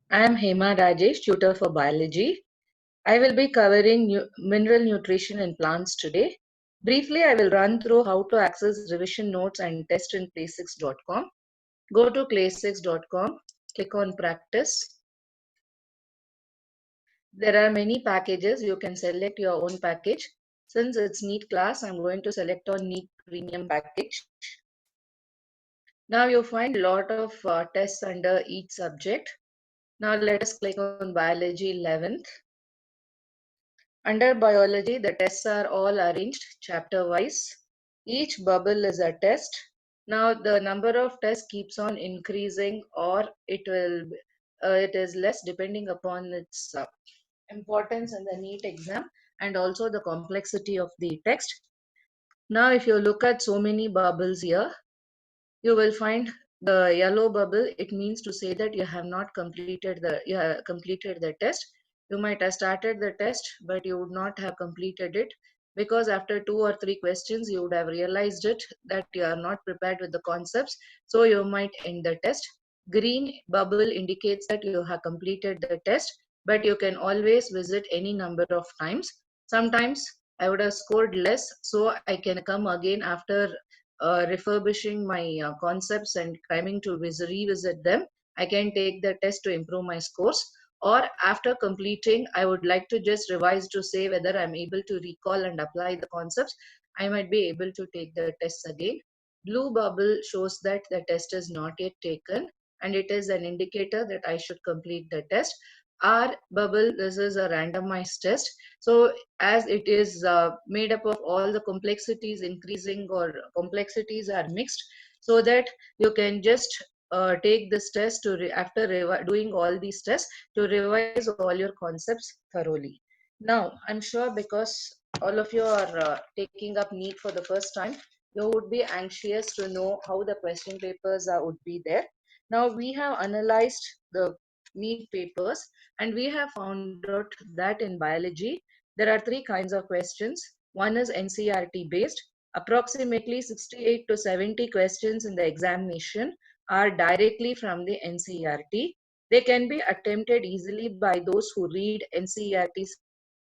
I am Hema Rajesh, tutor for biology. I will be covering mineral nutrition in plants today. Briefly, I will run through how to access revision notes and test in claysix.com. Go to claysix.com, click on practice. There are many packages. You can select your own package. Since it's NEET class, I'm going to select on NEET Premium package. Now you find a lot of tests under each subject. Now let us click on Biology 11th. Under biology, the tests are all arranged chapter wise. Each bubble is a test. Now the number of tests keeps on increasing, or it is less depending upon its importance in the NEET exam and also the complexity of the text. Now if you look at so many bubbles here, you will find the yellow bubble. It means to say that you have completed the test. You might have started the test, but you would not have completed it because after 2 or 3 questions you would have realized it that you are not prepared with the concepts, so you might end the test. Green bubble indicates that you have completed the test, but you can always visit any number of times. Sometimes I would have scored less, so I can come again after refurbishing my concepts and coming to revisit them. I can take the test to improve my scores. Or after completing, I would like to just revise to say whether I'm able to recall and apply the concepts. I might be able to take the tests again. Blue bubble shows that the test is not yet taken and it is an indicator that I should complete the test. R bubble, this is a randomized test. So as it is made up of all the complexities increasing or complexities are mixed, so that you can just take this test after doing all these tests to revise all your concepts thoroughly. Now I'm sure because all of you are taking up NEET for the first time, you would be anxious to know how the question papers would be there. Now we have analyzed the NEET papers and we have found out that in biology there are 3 kinds of questions. One is NCERT based. Approximately 68 to 70 questions in the examination are directly from the NCERT. They can be attempted easily by those who read NCERT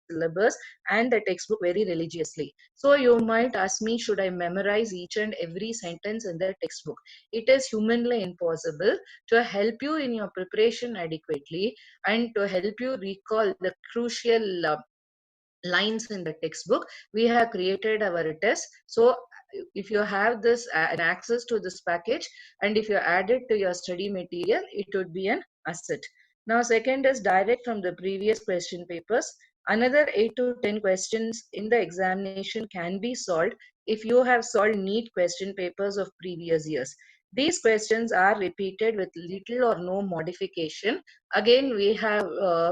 syllabus and the textbook very religiously. So you might ask me, should I memorize each and every sentence in the textbook? It is humanly impossible. To help you in your preparation adequately and to help you recall the crucial lines in the textbook, we have created our test. So if you have this an access to this package and if you add it to your study material, it would be an asset. Now second is direct from the previous question papers. Another 8 to 10 questions in the examination can be solved if you have solved NEET question papers of previous years. These questions are repeated with little or no modification. Again, we have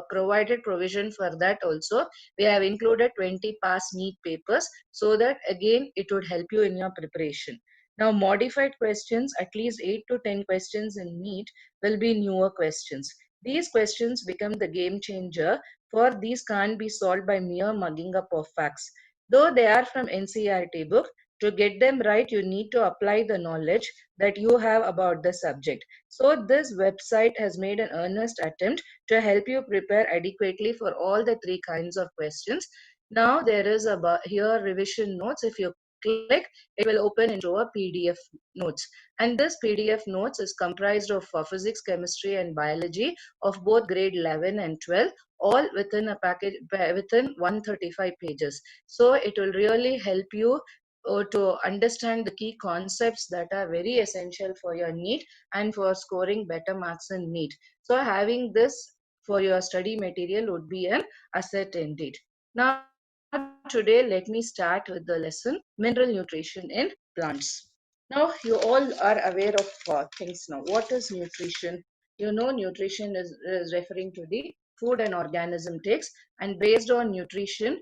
provided provision for that also. We have included 20 past NEET papers so that again it would help you in your preparation. Now modified questions, at least 8 to 10 questions in NEET will be newer questions. These questions become the game changer, for these can't be solved by mere mugging up of facts. Though they are from NCERT book, to get them right you need to apply the knowledge that you have about the subject. So this website has made an earnest attempt to help you prepare adequately for all the 3 kinds of questions. Now there is here revision notes. If you click, it will open into a PDF notes. And this PDF notes is comprised of physics, chemistry and biology of both grade 11 and 12, all within a package within 135 pages. So it will really help you to understand the key concepts that are very essential for your NEET and for scoring better marks in NEET. So having this for your study material would be an asset indeed. Now today let me start with the lesson mineral nutrition in plants. Now you all are aware of things now. What is nutrition? You know nutrition is referring to the food an organism takes, and based on nutrition,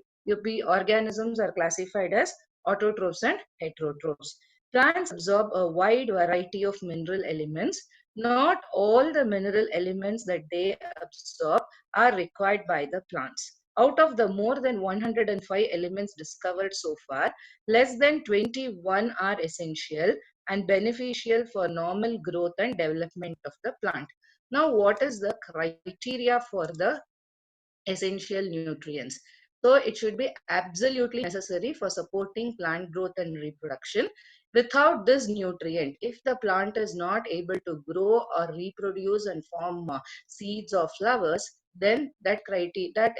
organisms are classified as autotrophs and heterotrophs. Plants absorb a wide variety of mineral elements. Not all the mineral elements that they absorb are required by the plants. Out of the more than 105 elements discovered so far, less than 21 are essential and beneficial for normal growth and development of the plant. Now, what is the criteria for the essential nutrients? So it should be absolutely necessary for supporting plant growth and reproduction. Without this nutrient, if the plant is not able to grow or reproduce and form seeds or flowers, then that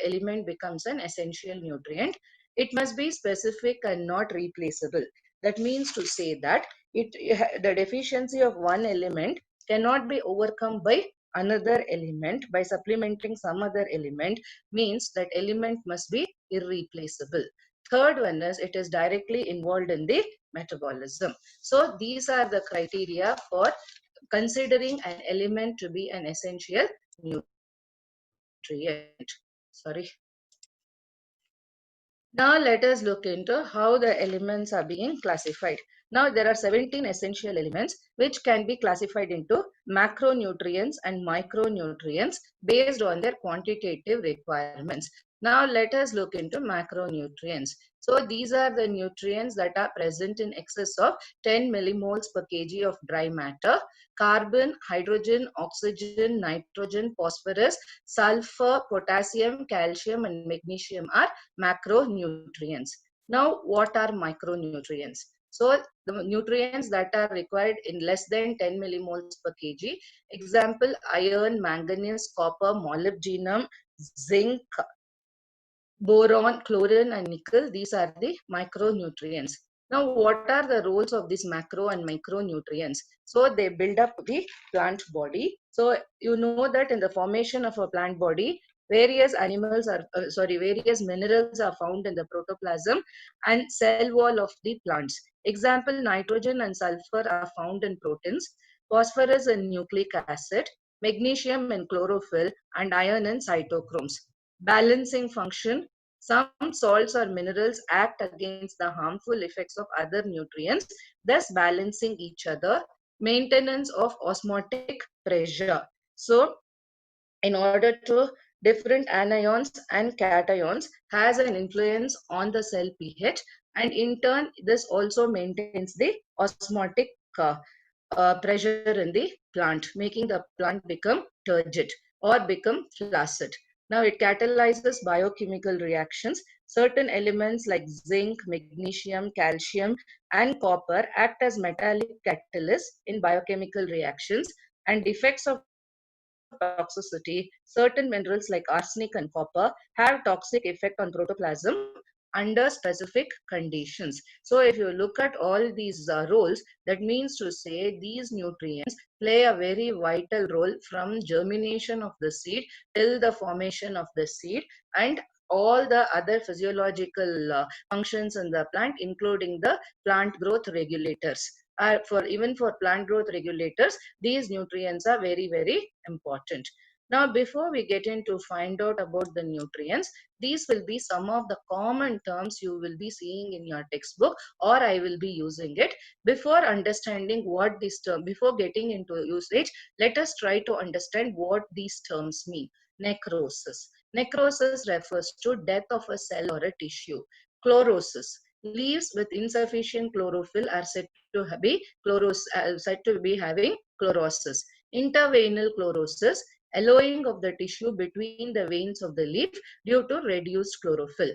element becomes an essential nutrient. It must be specific and not replaceable. That means to say that the deficiency of one element cannot be overcome by another element by supplementing some other element, means that element must be irreplaceable. Third one is it is directly involved in the metabolism. So these are the criteria for considering an element to be an essential nutrient. Sorry. Now let us look into how the elements are being classified. Now there are 17 essential elements which can be classified into macronutrients and micronutrients based on their quantitative requirements. Now let us look into macronutrients. So these are the nutrients that are present in excess of 10 millimoles per kg of dry matter. Carbon, hydrogen, oxygen, nitrogen, phosphorus, sulfur, potassium, calcium and magnesium are macronutrients. Now, what are micronutrients? So, the nutrients that are required in less than 10 millimoles per kg, example, iron, manganese, copper, molybdenum, zinc, boron, chlorine, and nickel. These are the micronutrients. Now, what are the roles of these macro and micronutrients? So, they build up the plant body. So, you know that in the formation of a plant body, various minerals are found in the protoplasm and cell wall of the plants. Example, nitrogen and sulfur are found in proteins, phosphorus in nucleic acid, magnesium in chlorophyll, and iron in cytochromes. Balancing function. Some salts or minerals act against the harmful effects of other nutrients, thus balancing each other. Maintenance of osmotic pressure. So, in order to different anions and cations has an influence on the cell pH, and in turn this also maintains the osmotic pressure in the plant, making the plant become turgid or become flaccid. Now it catalyzes biochemical reactions. Certain elements like zinc, magnesium, calcium, and copper act as metallic catalysts in biochemical reactions, and defects of toxicity. Certain minerals like arsenic and copper have toxic effect on protoplasm under specific conditions. So if you look at all these roles, that means to say these nutrients play a very vital role from germination of the seed till the formation of the seed, and all the other physiological functions in the plant, including the plant growth regulators. For even for plant growth regulators, these nutrients are very, very important. Now, before we get into find out about the nutrients, these will be some of the common terms you will be seeing in your textbook, or I will be using it. Before understanding what this term, before getting into usage, let us try to understand what these terms mean. Necrosis. Necrosis refers to death of a cell or a tissue. Chlorosis. Leaves with insufficient chlorophyll are said to be having chlorosis. Interveinal chlorosis, allowing of the tissue between the veins of the leaf due to reduced chlorophyll.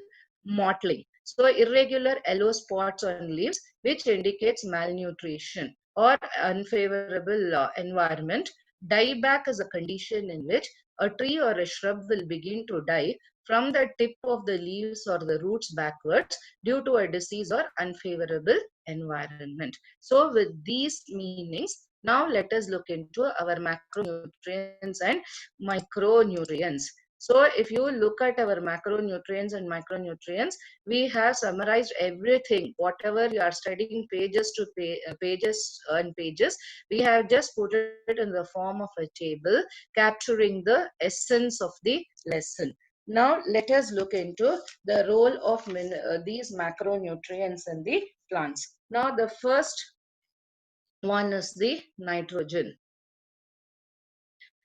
Mottling. So irregular yellow spots on leaves which indicates malnutrition or unfavorable environment. Dieback is a condition in which a tree or a shrub will begin to die from the tip of the leaves or the roots backwards due to a disease or unfavorable environment. So with these meanings, now let us look into our macronutrients and micronutrients. So if you look at our macronutrients and micronutrients, we have summarized everything, whatever you are studying pages to pages and pages, we have just put it in the form of a table capturing the essence of the lesson. Now let us look into the role of these macronutrients in the plants. Now the first one is the nitrogen.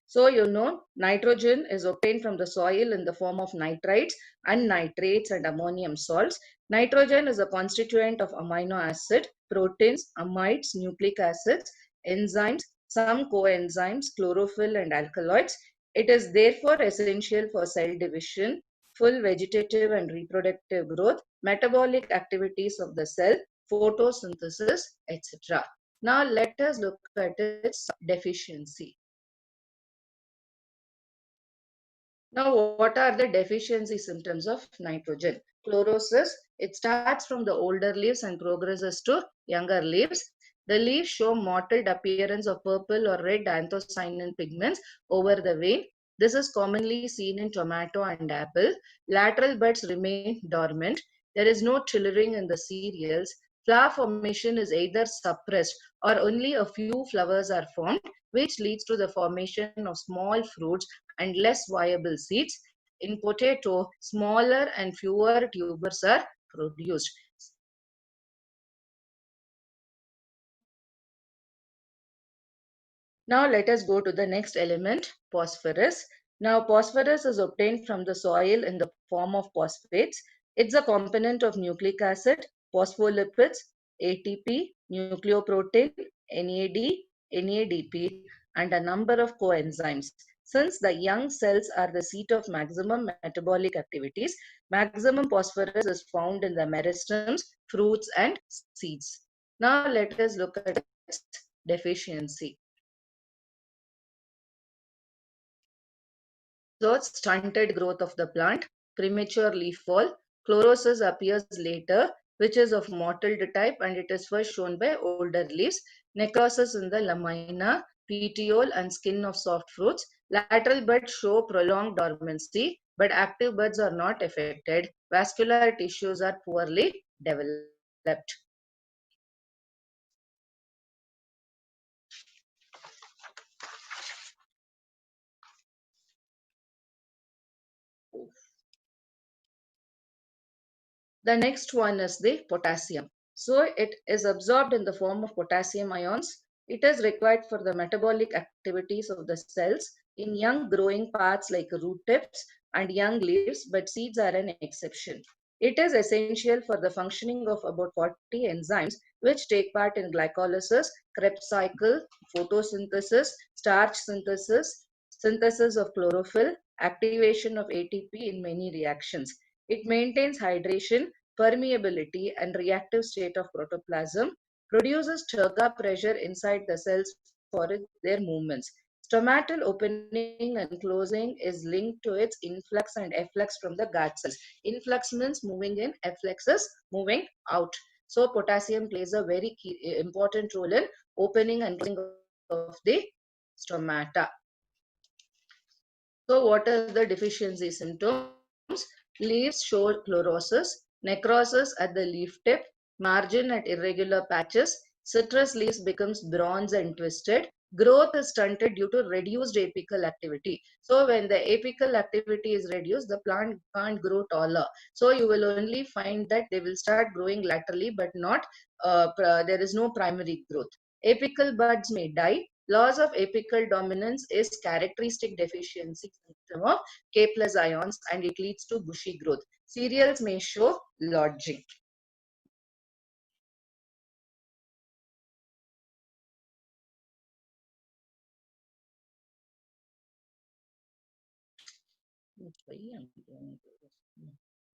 So, you know, nitrogen is obtained from the soil in the form of nitrites and nitrates and ammonium salts. Nitrogen is a constituent of amino acid, proteins, amides, nucleic acids, enzymes, some coenzymes, chlorophyll, and alkaloids. It is therefore essential for cell division, full vegetative and reproductive growth, metabolic activities of the cell, photosynthesis, etc. Now let us look at its deficiency. Now, what are the deficiency symptoms of nitrogen? Chlorosis, it starts from the older leaves and progresses to younger leaves. The leaves show mottled appearance of purple or red anthocyanin pigments over the vein. This is commonly seen in tomato and apple. Lateral buds remain dormant. There is no tillering in the cereals. Flower formation is either suppressed or only a few flowers are formed, which leads to the formation of small fruits and less viable seeds. In potato, smaller and fewer tubers are produced. Now let us go to the next element, phosphorus. Now phosphorus is obtained from the soil in the form of phosphates. It's a component of nucleic acid, phospholipids, ATP, nucleoprotein, NAD, NADP, and a number of coenzymes. Since the young cells are the seat of maximum metabolic activities, maximum phosphorus is found in the meristems, fruits, and seeds. Now let us look at its deficiency. Exerts stunted growth of the plant, premature leaf fall. Chlorosis appears later, which is of mottled type, and it is first shown by older leaves. Necrosis in the lamina, petiole, and skin of soft fruits. Lateral buds show prolonged dormancy, but active buds are not affected. Vascular tissues are poorly developed. The next one is the potassium. So it is absorbed in the form of potassium ions. It is required for the metabolic activities of the cells in young growing parts like root tips and young leaves, but seeds are an exception. It is essential for the functioning of about 40 enzymes which take part in glycolysis, Krebs cycle, photosynthesis, starch synthesis, synthesis of chlorophyll, activation of ATP in many reactions. It maintains hydration, permeability, and reactive state of protoplasm, produces turgor pressure inside the cells for their movements. Stomatal opening and closing is linked to its influx and efflux from the gut cells. Influx means moving in, efflux is moving out. So potassium plays a very key, important role in opening and closing of the stomata. So what are the deficiency symptoms? Leaves show chlorosis, necrosis at the leaf tip, margin at irregular patches, citrus leaves becomes bronze and twisted. Growth is stunted due to reduced apical activity. So when the apical activity is reduced, the plant can't grow taller. So you will only find that they will start growing laterally, but not, there is no primary growth. Apical buds may die. Loss of apical dominance is characteristic deficiency symptom of K plus ions, and it leads to bushy growth. Cereals may show lodging.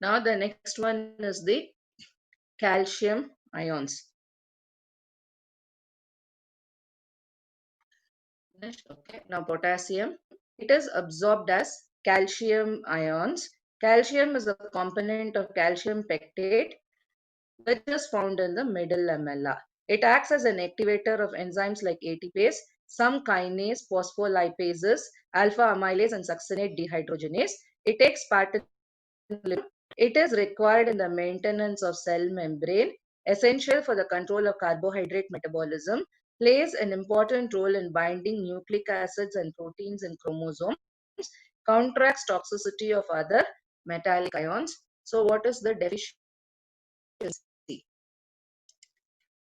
Now the next one is the calcium ions. Okay. Now potassium, it is absorbed as calcium ions. Calcium is a component of calcium pectate, which is found in the middle lamella. It acts as an activator of enzymes like ATPase, some kinase, phospholipases, alpha amylase, and succinate dehydrogenase. It takes part in it is required in the maintenance of cell membrane, essential for the control of carbohydrate metabolism, plays an important role in binding nucleic acids and proteins in chromosomes, counteracts toxicity of other metallic ions. So what is the deficiency?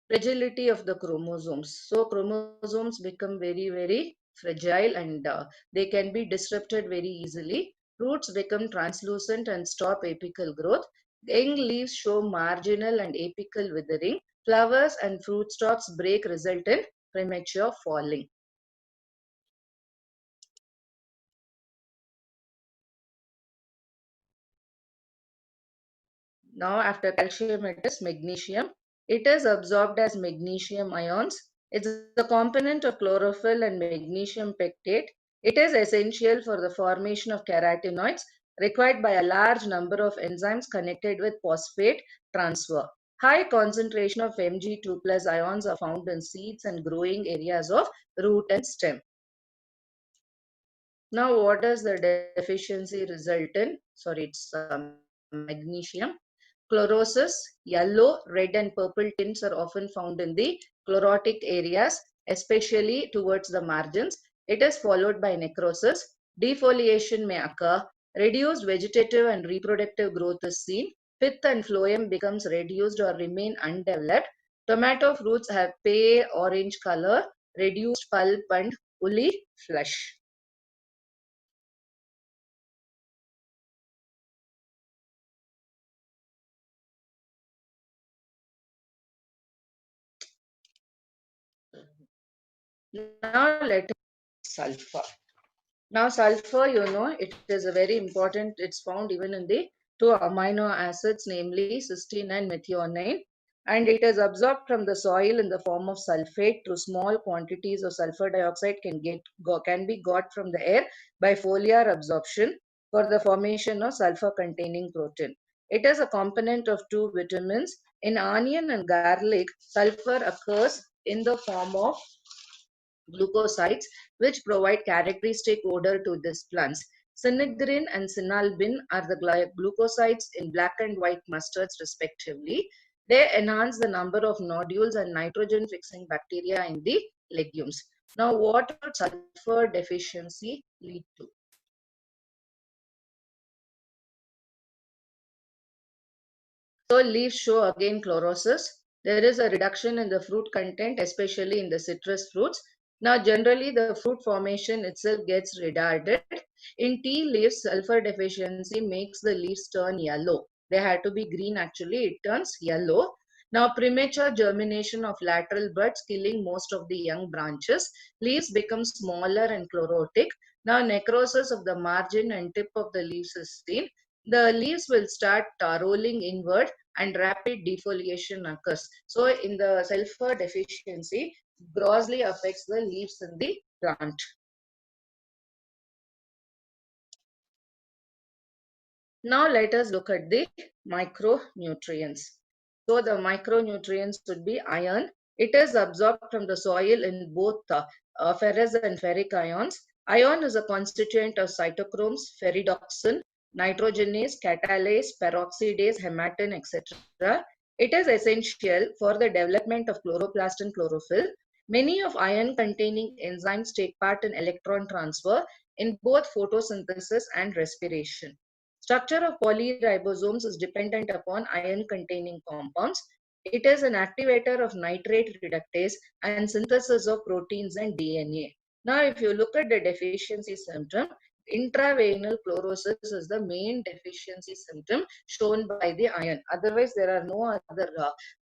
Fragility of the chromosomes. So chromosomes become very fragile, and they can be disrupted very easily. Roots become translucent and stop apical growth. Young leaves show marginal and apical withering. Flowers and fruit stalks break, result in premature falling. Now, after calcium, it is magnesium. It is absorbed as magnesium ions. It's a component of chlorophyll and magnesium pectate. It is essential for the formation of carotenoids required by a large number of enzymes connected with phosphate transfer. High concentration of Mg2 plus ions are found in seeds and growing areas of root and stem. Now, what does the deficiency result in? Sorry, it's magnesium. Chlorosis, yellow, red, and purple tints are often found in the chlorotic areas, especially towards the margins. It is followed by necrosis. Defoliation may occur. Reduced vegetative and reproductive growth is seen. Pith and phloem becomes reduced or remain undeveloped. Tomato fruits have pale orange color, reduced pulp, and woolly flesh. Now let us sulfur. Now sulfur, it is a very important, it's found even in the two amino acids, namely cysteine and methionine. And it is absorbed from the soil in the form of sulfate through small quantities of sulfur dioxide can be got from the air by foliar absorption for the formation of sulfur containing protein. It is a component of two vitamins. In onion and garlic, sulfur occurs in the form of glucosides, which provide characteristic odor to these plants. Sinigrin and sinalbin are the glucosides in black and white mustards, respectively. They enhance the number of nodules and nitrogen fixing bacteria in the legumes. Now, what would sulfur deficiency lead to? So leaves show again chlorosis. There is a reduction in the fruit content, especially in the citrus fruits. Now, generally, the fruit formation itself gets retarded. In tea leaves, sulfur deficiency makes the leaves turn yellow. They had to be green actually, it turns yellow. Now, premature germination of lateral buds, killing most of the young branches. Leaves become smaller and chlorotic. Now, necrosis of the margin and tip of the leaves is seen. The leaves will start rolling inward and rapid defoliation occurs. So in the sulfur deficiency, grossly affects the leaves in the plant. Now let us look at the micronutrients. So the micronutrients would be iron. It is absorbed from the soil in both ferrous and ferric ions. Iron is a constituent of cytochromes, ferridoxin, nitrogenase, catalase, peroxidase, hematin, etc. It is essential for the development of chloroplast and chlorophyll. Many of iron-containing enzymes take part in electron transfer in both photosynthesis and respiration. Structure of polyribosomes is dependent upon iron-containing compounds. It is an activator of nitrate reductase and synthesis of proteins and DNA. Now, if you look at the deficiency symptom, intravenous chlorosis is the main deficiency symptom shown by the iron. Otherwise, there are no other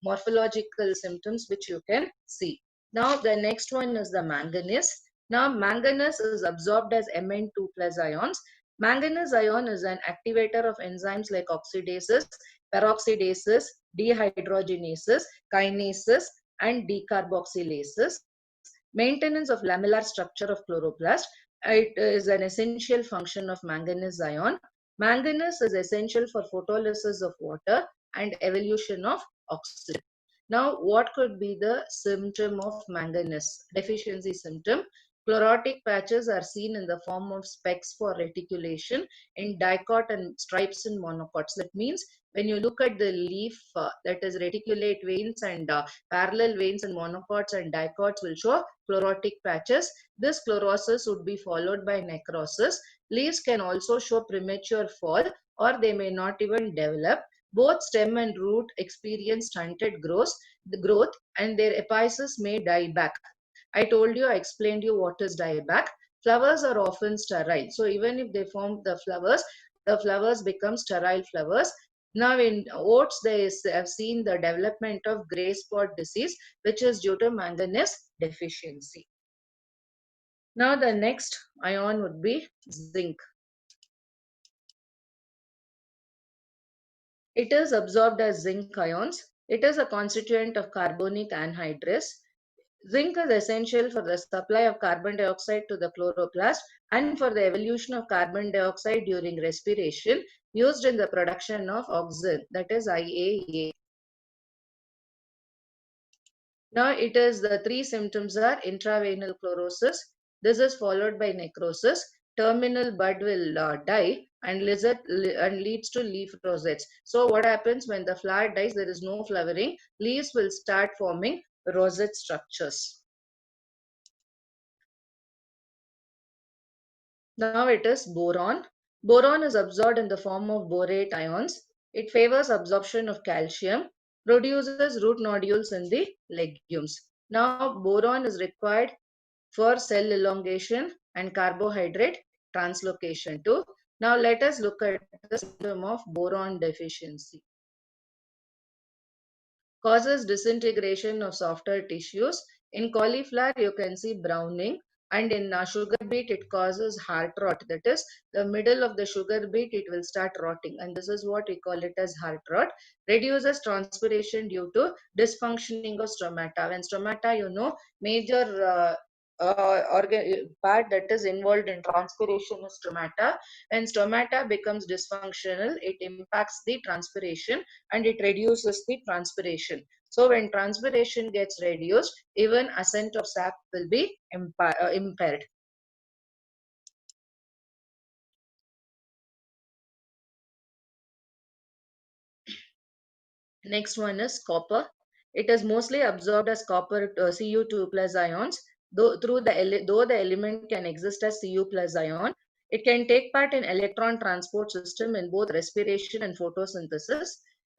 morphological symptoms which you can see. Now, the next one is the manganese. Now, manganese is absorbed as Mn2 plus ions. Manganese ion is an activator of enzymes like oxidases, peroxidases, dehydrogenases, kinases, and decarboxylases. Maintenance of lamellar structure of chloroplast. It is an essential function of manganese ion. Manganese is essential for photolysis of water and evolution of oxygen. Now, what could be the symptom of manganese deficiency symptom? Chlorotic patches are seen in the form of specks for reticulation in dicot and stripes in monocots. That means when you look at the leaf, that is reticulate veins and parallel veins and monocots and dicots will show chlorotic patches. This chlorosis would be followed by necrosis. Leaves can also show premature fall or they may not even develop. Both stem and root experience stunted growth and their apices may die back. I told you, I explained you what is dieback. Flowers are often sterile. So even if they form the flowers become sterile flowers. Now in oats, they have seen the development of gray spot disease, which is due to manganese deficiency. Now the next ion would be zinc. It is absorbed as zinc ions. It is a constituent of carbonic anhydrous. Zinc is essential for the supply of carbon dioxide to the chloroplast and for the evolution of carbon dioxide during respiration used in the production of oxygen, that is IAA. Now it is the three symptoms are intravenous chlorosis. This is followed by necrosis. Terminal bud will die and and leads to leaf rosettes. So what happens when the flower dies? There is no flowering. Leaves will start forming rosette structures. Now it is boron. Boron is absorbed in the form of borate ions. It favors absorption of calcium, produces root nodules in the legumes. Now boron is required for cell elongation and carbohydrate translocation too. Now let us look at the symptom of boron deficiency. Causes disintegration of softer tissues. In cauliflower, you can see browning, and in sugar beet, it causes heart rot. That is, the middle of the sugar beet, it will start rotting, and this is what we call it as heart rot. Reduces transpiration due to dysfunctioning of stomata. When stomata, major part that is involved in transpiration is stomata. When stomata becomes dysfunctional, it impacts the transpiration and it reduces the transpiration. So when transpiration gets reduced, even ascent of sap will be impaired. Next one is copper. It is mostly absorbed as copper Cu2 plus ions. Though the element can exist as Cu plus ion, it can take part in electron transport system in both respiration and photosynthesis.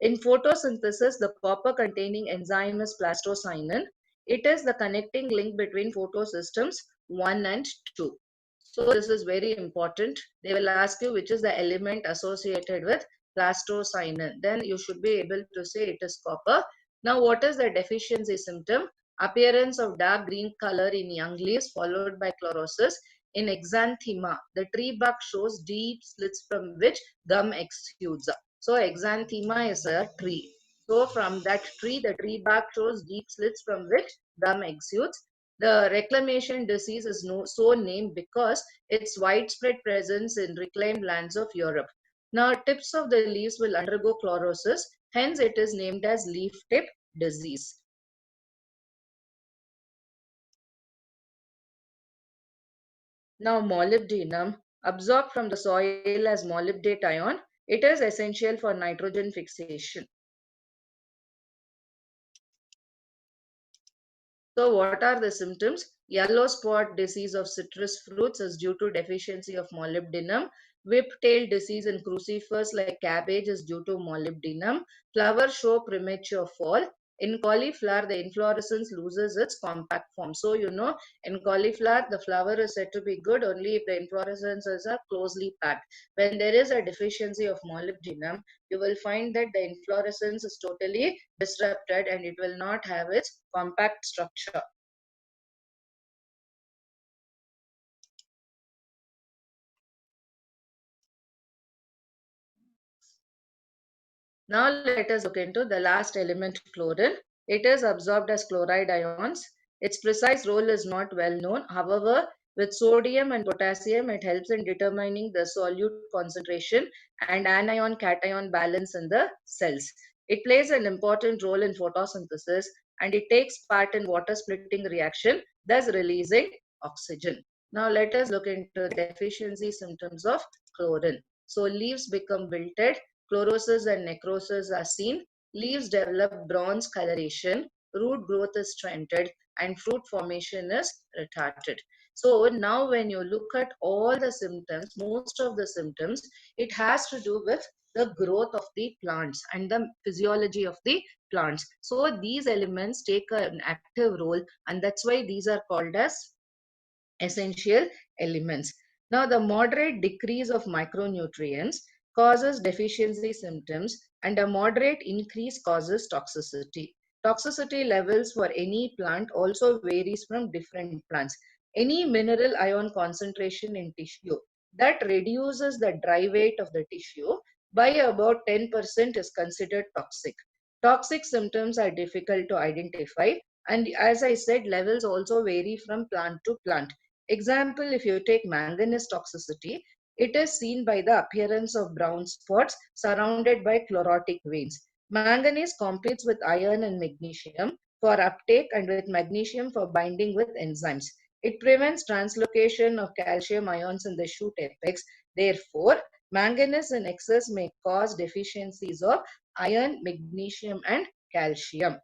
In photosynthesis, the copper containing enzyme is plastocyanin. It is the connecting link between photosystems 1 and 2. So this is very important. They will ask you which is the element associated with plastocyanin. Then you should be able to say it is copper. Now, what is the deficiency symptom? Appearance of dark green color in young leaves followed by chlorosis. In exanthema, the tree bark shows deep slits from which gum exudes. So, exanthema is a tree. So, from that tree, the tree bark shows deep slits from which gum exudes. The reclamation disease is so named because its widespread presence in reclaimed lands of Europe. Now, tips of the leaves will undergo chlorosis, hence it is named as leaf tip disease. Now, molybdenum, absorbed from the soil as molybdate ion, it is essential for nitrogen fixation. So what are the symptoms? Yellow spot disease of citrus fruits is due to deficiency of molybdenum. Whip-tail disease in crucifers like cabbage is due to molybdenum. Flowers show premature fall. In cauliflower, the inflorescence loses its compact form. So, in cauliflower, the flower is said to be good only if the inflorescences are closely packed. When there is a deficiency of molybdenum, you will find that the inflorescence is totally disrupted and it will not have its compact structure. Now let us look into the last element, chlorine. It is absorbed as chloride ions. Its precise role is not well known. However, with sodium and potassium, it helps in determining the solute concentration and anion-cation balance in the cells. It plays an important role in photosynthesis and it takes part in water splitting reaction, thus releasing oxygen. Now let us look into the deficiency symptoms of chlorine. So leaves become wilted, chlorosis and necrosis are seen. Leaves develop bronze coloration, root growth is stunted, and fruit formation is retarded. So now when you look at all the symptoms, most of the symptoms, it has to do with the growth of the plants and the physiology of the plants. So these elements take an active role, and that's why these are called as essential elements. Now, the moderate decrease of micronutrients causes deficiency symptoms, and a moderate increase causes toxicity. Toxicity levels for any plant also varies from different plants. Any mineral ion concentration in tissue that reduces the dry weight of the tissue by about 10% is considered toxic. Toxic symptoms are difficult to identify, and as I said, levels also vary from plant to plant. Example, if you take manganese toxicity, it is seen by the appearance of brown spots surrounded by chlorotic veins. Manganese competes with iron and magnesium for uptake and with magnesium for binding with enzymes. It prevents translocation of calcium ions in the shoot apex. Therefore, manganese in excess may cause deficiencies of iron, magnesium, and calcium.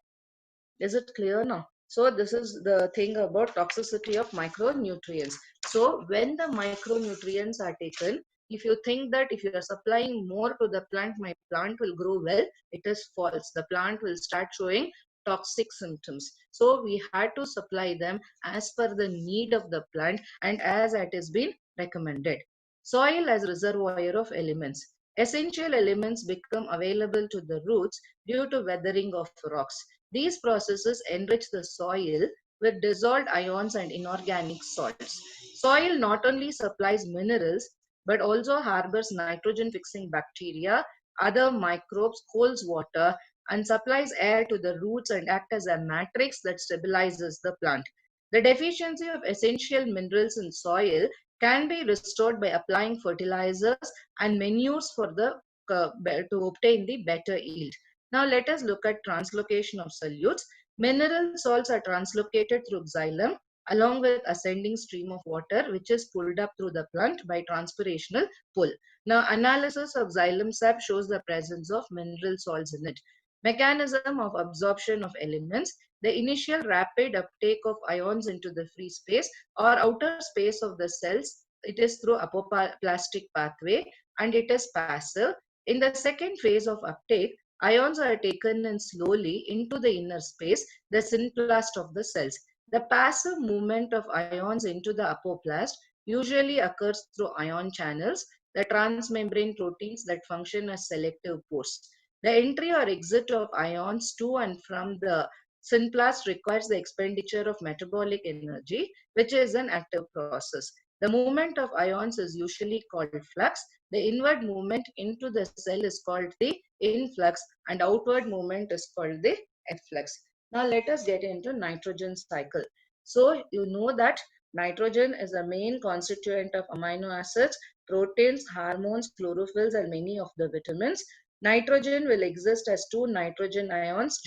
Is it clear now? So this is the thing about toxicity of micronutrients. So when the micronutrients are taken, if you think that if you are supplying more to the plant, my plant will grow well, it is false. The plant will start showing toxic symptoms. So we had to supply them as per the need of the plant and as it has been recommended. Soil as reservoir of elements. Essential elements become available to the roots due to weathering of rocks. These processes enrich the soil with dissolved ions and inorganic salts. Soil not only supplies minerals but also harbors nitrogen fixing bacteria, other microbes, holds water, and supplies air to the roots and act as a matrix that stabilizes the plant. The deficiency of essential minerals in soil can be restored by applying fertilizers and manures for the to obtain the better yield. Now let us look at translocation of solutes. Mineral salts are translocated through xylem along with ascending stream of water which is pulled up through the plant by transpirational pull. Now analysis of xylem sap shows the presence of mineral salts in it. Mechanism of absorption of elements. The initial rapid uptake of ions into the free space or outer space of the cells, it is through apoplastic pathway and it is passive. In the second phase of uptake, ions are taken in slowly into the inner space, the synplast of the cells. The passive movement of ions into the apoplast usually occurs through ion channels, the transmembrane proteins that function as selective pores. The entry or exit of ions to and from the synplast requires the expenditure of metabolic energy, which is an active process. The movement of ions is usually called flux. The inward movement into the cell is called the influx and outward movement is called the efflux. Now let us get into nitrogen cycle. So you know that nitrogen is the main constituent of amino acids, proteins, hormones, chlorophylls and many of the vitamins. Nitrogen will exist as two nitrogen ions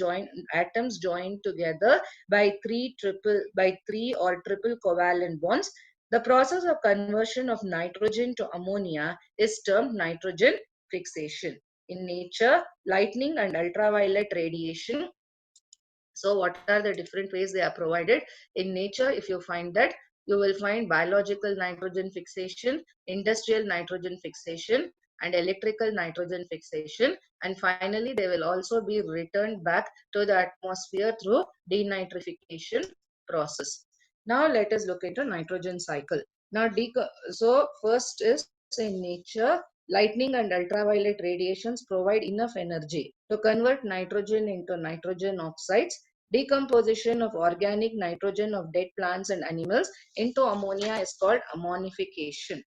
atoms joined together by three or triple covalent bonds. The process of conversion of nitrogen to ammonia is termed nitrogen fixation. In nature, lightning and ultraviolet radiation. So what are the different ways they are provided? In nature, if you find that, you will find biological nitrogen fixation, industrial nitrogen fixation, and electrical nitrogen fixation. And finally, they will also be returned back to the atmosphere through denitrification process. Now let us look into nitrogen cycle. So first is in nature, lightning and ultraviolet radiations provide enough energy to convert nitrogen into nitrogen oxides. Decomposition of organic nitrogen of dead plants and animals into ammonia is called ammonification.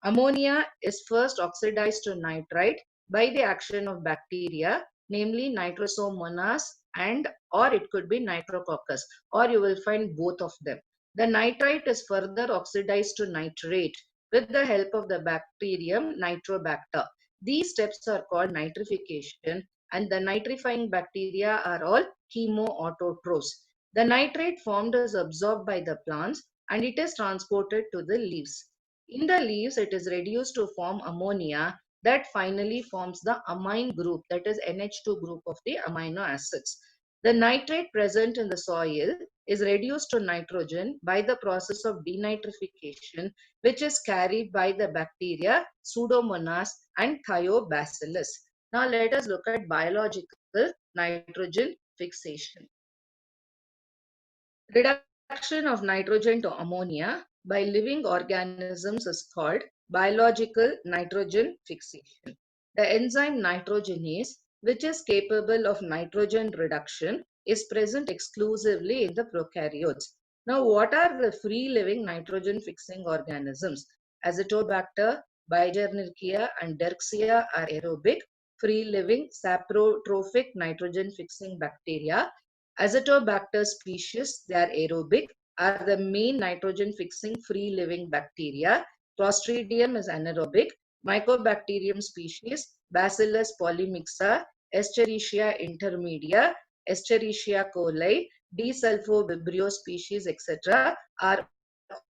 Ammonia is first oxidized to nitrite by the action of bacteria, namely Nitrosomonas and or it could be Nitrococcus, or you will find both of them. The nitrite is further oxidized to nitrate with the help of the bacterium Nitrobacter. These steps are called nitrification and the nitrifying bacteria are all chemoautotrophs. The nitrate formed is absorbed by the plants and it is transported to the leaves. In the leaves, it is reduced to form ammonia that finally forms the amine group, that is NH2 group of the amino acids. The nitrate present in the soil is reduced to nitrogen by the process of denitrification, which is carried by the bacteria Pseudomonas and Thiobacillus. Now let us look at biological nitrogen fixation. Reduction of nitrogen to ammonia by living organisms is called biological nitrogen fixation. The enzyme nitrogenase, which is capable of nitrogen reduction, is present exclusively in the prokaryotes. Now, what are the free living nitrogen fixing organisms? Azotobacter, Bigernickia and Derxia are aerobic, free-living, saprotrophic nitrogen-fixing bacteria. Azotobacter species, they are aerobic, are the main nitrogen-fixing free-living bacteria. Clostridium is anaerobic. Mycobacterium species, Bacillus polymixa, Escherichia intermedia, Escherichia coli, D-sulfovibrio species, etc., are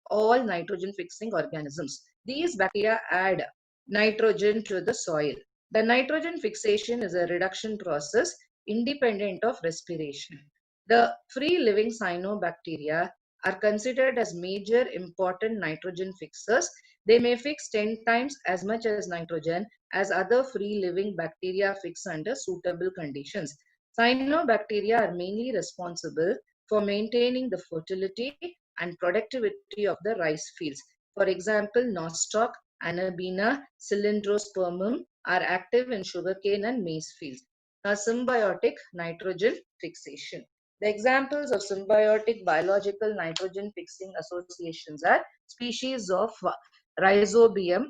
all nitrogen-fixing organisms. These bacteria add nitrogen to the soil. The nitrogen fixation is a reduction process independent of respiration. The free-living cyanobacteria are considered as major important nitrogen fixers. They may fix 10 times as much as nitrogen as other free-living bacteria fix under suitable conditions. Cyanobacteria are mainly responsible for maintaining the fertility and productivity of the rice fields. For example, nostoc, Anabaena, Cylindrospermum are active in sugarcane and maize fields. Now, symbiotic nitrogen fixation. The examples of symbiotic biological nitrogen fixing associations are species of Rhizobium,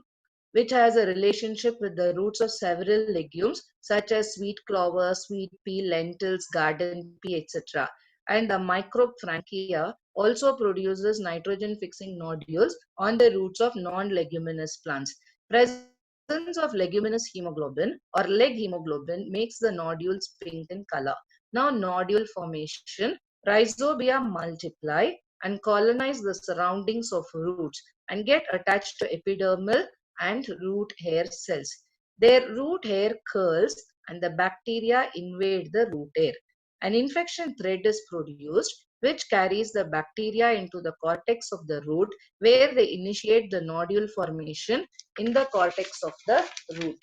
which has a relationship with the roots of several legumes such as sweet clover, sweet pea, lentils, garden pea, etc. And the microbe Frankia also produces nitrogen fixing nodules on the roots of non-leguminous plants. Presence of leguminous hemoglobin or leg hemoglobin makes the nodules pink in color. Now, nodule formation, rhizobia multiply and colonize the surroundings of roots and get attached to epidermal and root hair cells. Their root hair curls and the bacteria invade the root hair. An infection thread is produced which carries the bacteria into the cortex of the root where they initiate the nodule formation in the cortex of the root.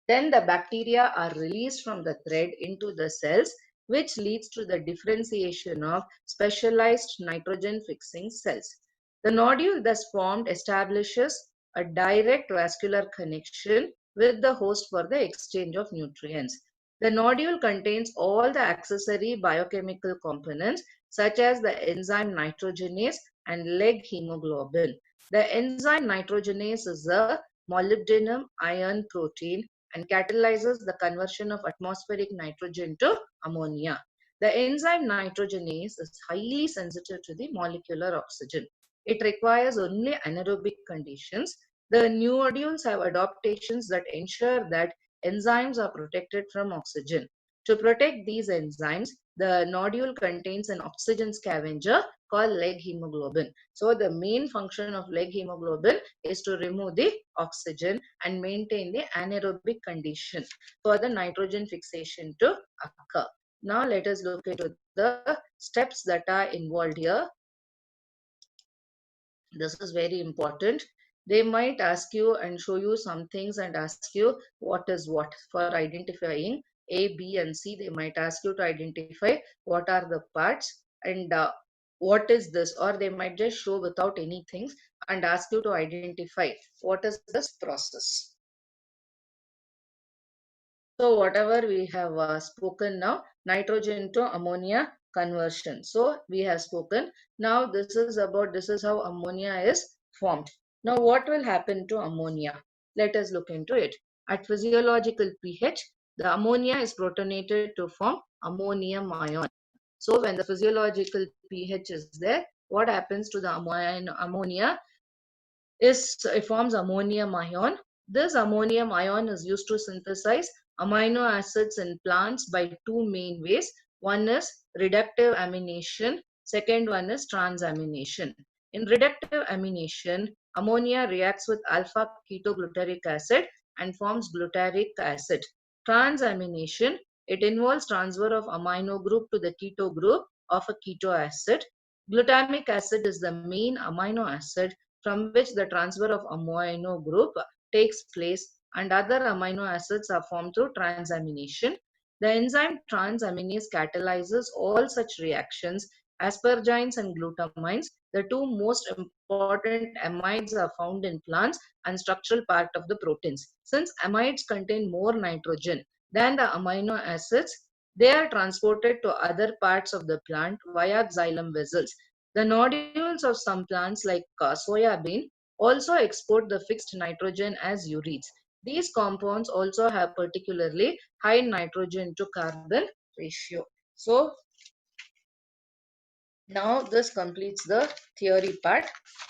Then the bacteria are released from the thread into the cells, which leads to the differentiation of specialized nitrogen fixing cells. The nodule thus formed establishes a direct vascular connection with the host for the exchange of nutrients. The nodule contains all the accessory biochemical components such as the enzyme nitrogenase and leg hemoglobin. The enzyme nitrogenase is a molybdenum iron protein and catalyzes the conversion of atmospheric nitrogen to ammonia. The enzyme nitrogenase is highly sensitive to the molecular oxygen. It requires only anaerobic conditions. The nodules have adaptations that ensure that enzymes are protected from oxygen. To protect these enzymes, the nodule contains an oxygen scavenger called leg hemoglobin. So the main function of leg hemoglobin is to remove the oxygen and maintain the anaerobic condition for the nitrogen fixation to occur. Now let us look into the steps that are involved here. This is very important. They might ask you and show you some things and ask you what is what for identifying A, B, and C. They might ask you to identify what are the parts and what is this, or they might just show without anything and ask you to identify what is this process. So whatever we have spoken now, nitrogen to ammonia conversion. So we have spoken. Now this is how ammonia is formed. Now what will happen to ammonia? Let us look into it. At physiological pH, the ammonia is protonated to form ammonium ion. So when the physiological pH is there, what happens to the ammonia? It forms ammonium ion. This ammonium ion is used to synthesize amino acids in plants by two main ways. One is reductive amination, second one is transamination. In reductive amination, ammonia reacts with alpha ketoglutaric acid and forms glutaric acid. Transamination, it involves transfer of amino group to the keto group of a keto acid. Glutamic acid is the main amino acid from which the transfer of amino group takes place, and other amino acids are formed through transamination. The enzyme transaminase catalyzes all such reactions. Aspergines and glutamines, the two most important amides, are found in plants and structural part of the proteins. Since amides contain more nitrogen than the amino acids, they are transported to other parts of the plant via xylem vessels. The nodules of some plants like soya bean also export the fixed nitrogen as ureas. These compounds also have particularly high nitrogen to carbon ratio. So now this completes the theory part.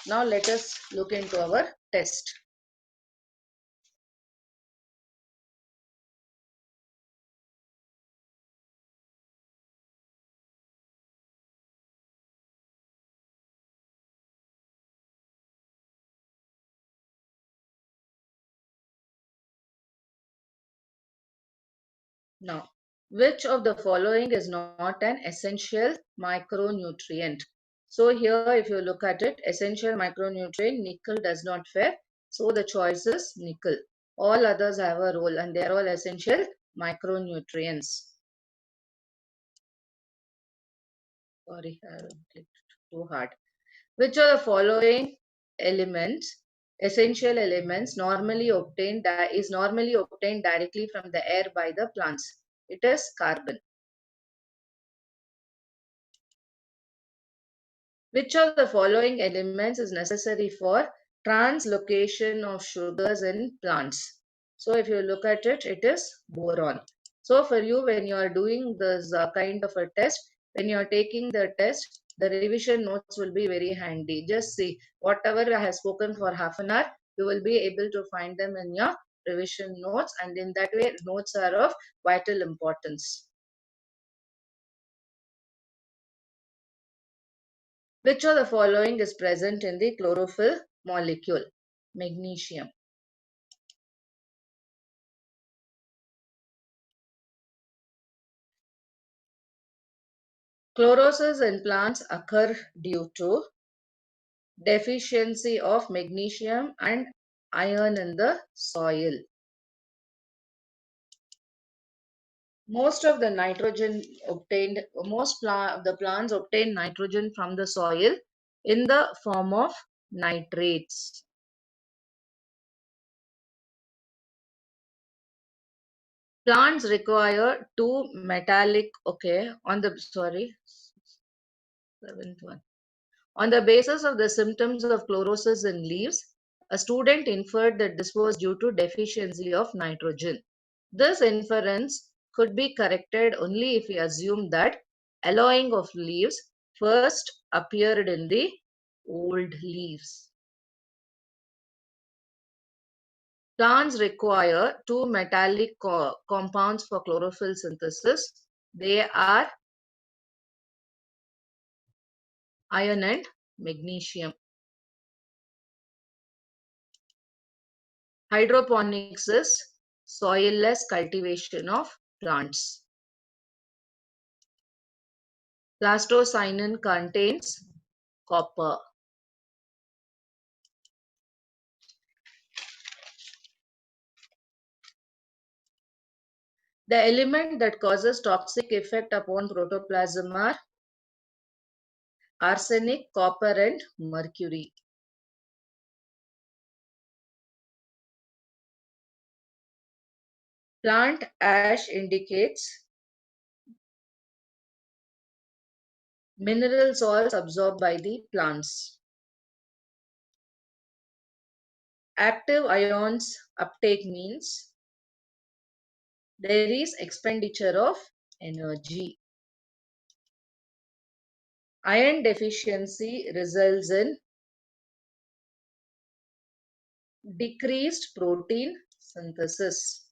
Now let us look into our test. Now, which of the following is not an essential micronutrient? So here if you look at it, essential micronutrient, nickel does not fare. So the choice is nickel. All others have a role and they are all essential micronutrients. Sorry, I clicked too hard. Which of the following elements, essential elements, is normally obtained directly from the air by the plants? It is carbon. Which of the following elements is necessary for translocation of sugars in plants? So if you look at it, it is boron. So for you, when you are doing this kind of a test, when you are taking the test, the revision notes will be very handy. Just see whatever I have spoken for half an hour, you will be able to find them in your revision notes, and in that way, notes are of vital importance. Which of the following is present in the chlorophyll molecule? Magnesium. Chlorosis in plants occur due to deficiency of magnesium and iron in the soil. Most of the nitrogen obtained, the plants obtain nitrogen from the soil in the form of nitrates. Plants require two metallic, okay, on the, sorry, seventh one. On the basis of the symptoms of chlorosis in leaves, a student inferred that this was due to deficiency of nitrogen. This inference could be corrected only if we assume that alloying of leaves first appeared in the old leaves. Plants require two metallic compounds for chlorophyll synthesis. They are iron and magnesium. Hydroponics is soil-less cultivation of plants. Plastocyanin contains copper. The element that causes toxic effect upon protoplasm are arsenic, copper, and mercury. Plant ash indicates mineral salts absorbed by the plants. Active ions uptake means there is expenditure of energy. Iron deficiency results in decreased protein synthesis.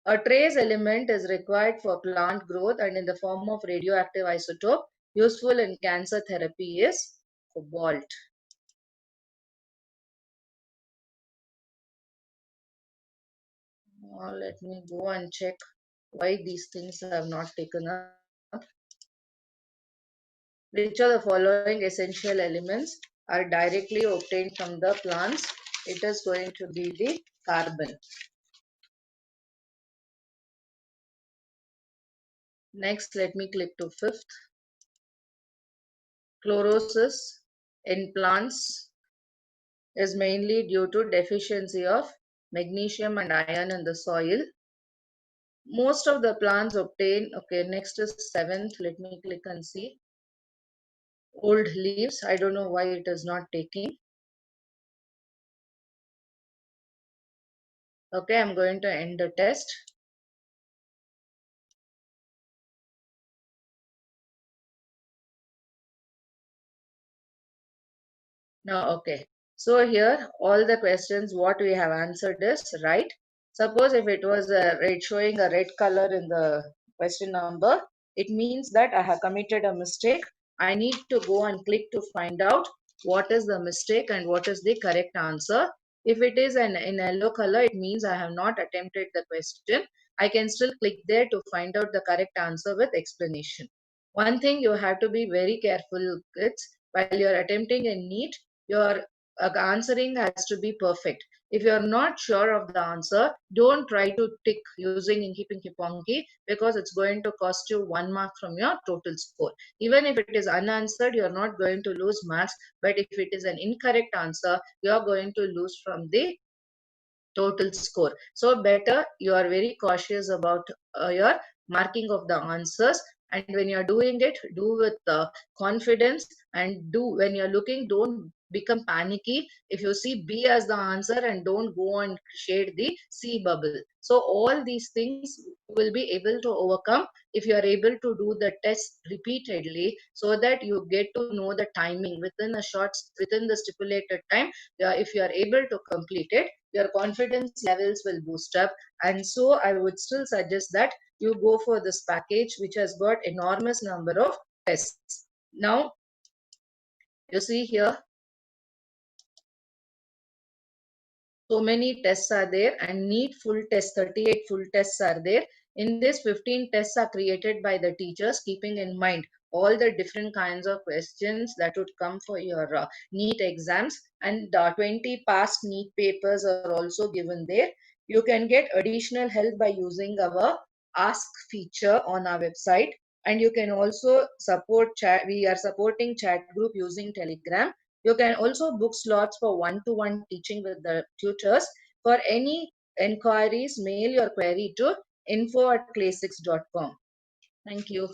A trace element is required for plant growth and in the form of radioactive isotope useful in cancer therapy is cobalt. Now let me go and check why these things have not taken up. Which of the following essential elements are directly obtained from the plants? It is going to be the carbon. Next, let me click to fifth. Chlorosis in plants is mainly due to deficiency of magnesium and iron in the soil. Most of the plants obtain, okay, next is seventh. Let me click and see. old leaves. I don't know why it is not taking. Okay, I'm going to end the test. Now, okay. So here, all the questions what we have answered is right. Suppose if it was a red, showing a red color in the question number, it means that I have committed a mistake. I need to go and click to find out what is the mistake and what is the correct answer. If it is in yellow color, it means I have not attempted the question. I can still click there to find out the correct answer with explanation. One thing you have to be very careful, kids, while you're attempting a NEET, your answering has to be perfect. If you're not sure of the answer, don't try to tick using Inky Pinky Ponky, because it's going to cost you 1 mark from your total score. Even if it is unanswered, you're not going to lose marks, but if it is an incorrect answer, you're going to lose from the total score. So better you are very cautious about your marking of the answers, and when you're doing it, do with confidence, and do when you're looking, don't become panicky if you see B as the answer, and don't go and shade the C bubble. So all these things you will be able to overcome if you are able to do the test repeatedly, so that you get to know the timing within the stipulated time. If you are able to complete it, your confidence levels will boost up. And so I would still suggest that you go for this package, which has got enormous number of tests. Now you see here, so many tests are there, and NEET full test 38 full tests are there. In this, 15 tests are created by the teachers, keeping in mind all the different kinds of questions that would come for your NEET exams, and 20 past NEET papers are also given there. You can get additional help by using our ask feature on our website, and you can also support chat. We are supporting chat group using Telegram. You can also book slots for one-to-one teaching with the tutors. For any enquiries, mail your query to info@clay6.com. Thank you.